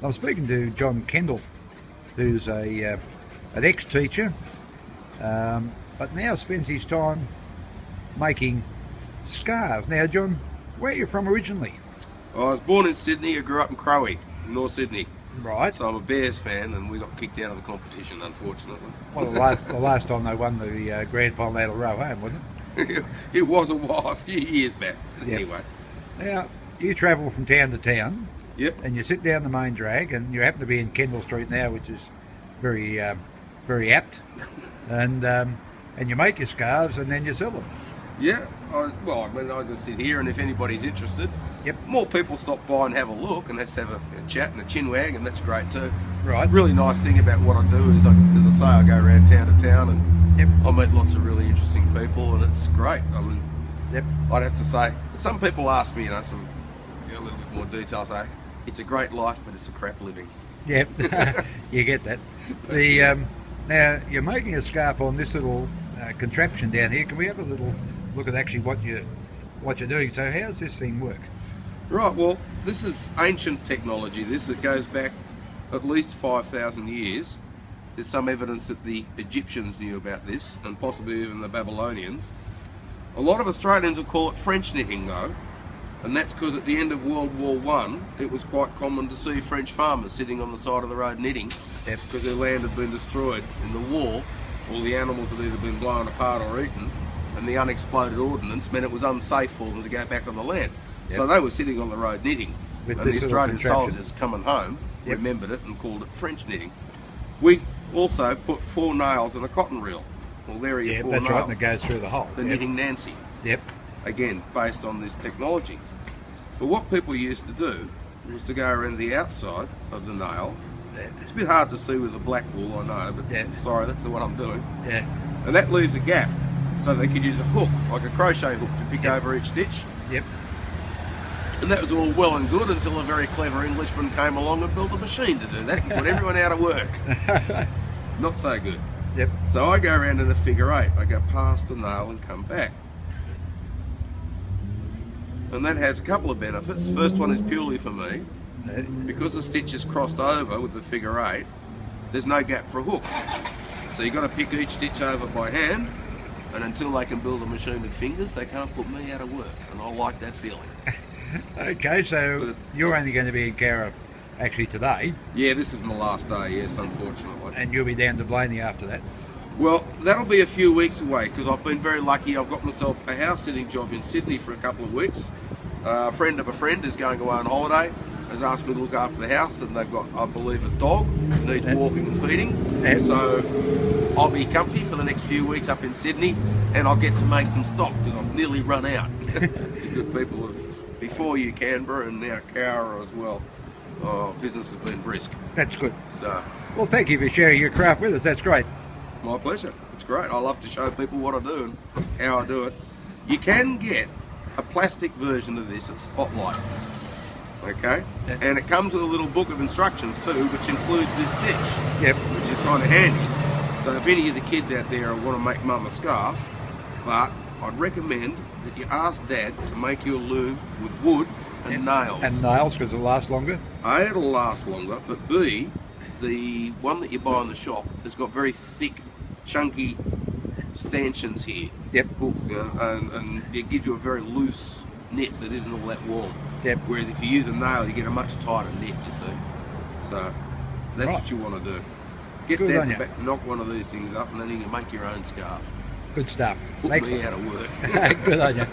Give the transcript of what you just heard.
I'm speaking to John Kendall, who's an ex-teacher, but now spends his time making scarves. Now, John, where are you from originally? I was born in Sydney. I grew up in Crowe, North Sydney. Right. So I'm a Bears fan, and we got kicked out of the competition, unfortunately. Well, the last time they won the grand final out of row home, wasn't it? It was a few years back. Anyway. Now, you travel from town to town. Yep. And you sit down the main drag, and you happen to be in Kendall Street now, which is very, very apt. And you make your scarves, and then you sell them. Yeah. I just sit here, and if anybody's interested, yep, more people stop by and have a look, and let's have a chat and a chin wag, and that's great too. Right. Really nice thing about what I do is, as I say, I go around town to town, and yep, I meet lots of really interesting people, and it's great. I mean, yep, I'd have to say, some people ask me, a little bit more detail, say, it's a great life, but it's a crap living. Yep, you get that. Now, you're making a scarf on this little contraption down here. Can we have a little look at actually what you're doing? So how does this thing work? Right, well, this is ancient technology. It goes back at least 5,000 years. There's some evidence that the Egyptians knew about this, and possibly even the Babylonians. A lot of Australians will call it French knitting though, and that's because at the end of World War I, it was quite common to see French farmers sitting on the side of the road knitting, because their land had been destroyed in the war. All the animals had either been blown apart or eaten, and the unexploded ordnance meant it was unsafe for them to go back on the land. Yep. So they were sitting on the road knitting, and the Australian soldiers coming home remembered it and called it French knitting. We also put 4 nails in a cotton reel. Well, there are your 4 nails. That's right, and it goes through the hole. The knitting Nancy. Yep. Again, based on this technology. But what people used to do was to go around the outside of the nail. It's a bit hard to see with the black wool, I know, but sorry, that's the one I'm doing. Yeah. And that leaves a gap, so they could use a hook, like a crochet hook, to pick over each stitch. Yep. And that was all well and good until a very clever Englishman came along and built a machine to do that and put everyone out of work. Not so good. Yep. So I go around in a figure 8. I go past the nail and come back. And that has a couple of benefits. The first one is purely for me. Because the stitch is crossed over with the figure 8, there's no gap for a hook. So you've got to pick each stitch over by hand, and until they can build a machine with fingers, they can't put me out of work. And I like that feeling. Okay, so you're only going to be in Cowra actually today. Yeah, this is my last day, yes, unfortunately. And you'll be down to Blaney after that? Well, that'll be a few weeks away, because I've been very lucky. I've got myself a house sitting job in Sydney for a couple of weeks. A friend of a friend is going away on holiday, has asked me to look after the house, and they've got, I believe, a dog that needs walking and feeding. So I'll be comfy for the next few weeks up in Sydney, and I'll get to make some stock, because I've nearly run out. The good people have, before you, Canberra, and now Cowra as well. Business has been brisk. That's good. So, well, thank you for sharing your craft with us. That's great. My pleasure. It's great. I love to show people what I do and how I do it. You can get a plastic version of this at Spotlight. Okay? And it comes with a little book of instructions too, which includes this stitch. Yep. Which is kind of handy. So if any of the kids out there want to make Mum a scarf, but I'd recommend that you ask Dad to make you a loom with wood and nails. And nails, because it'll last longer? A, it'll last longer, but B, the one that you buy in the shop has got very thick, chunky stanchions here. Yep. And it gives you a very loose knit that isn't all that warm. Yep. Whereas if you use a nail, you get a much tighter knit, you see. So that's what you want to do. Get Dad to knock one of these things up, and then you can make your own scarf. Good stuff. Put me out of work. Good on you.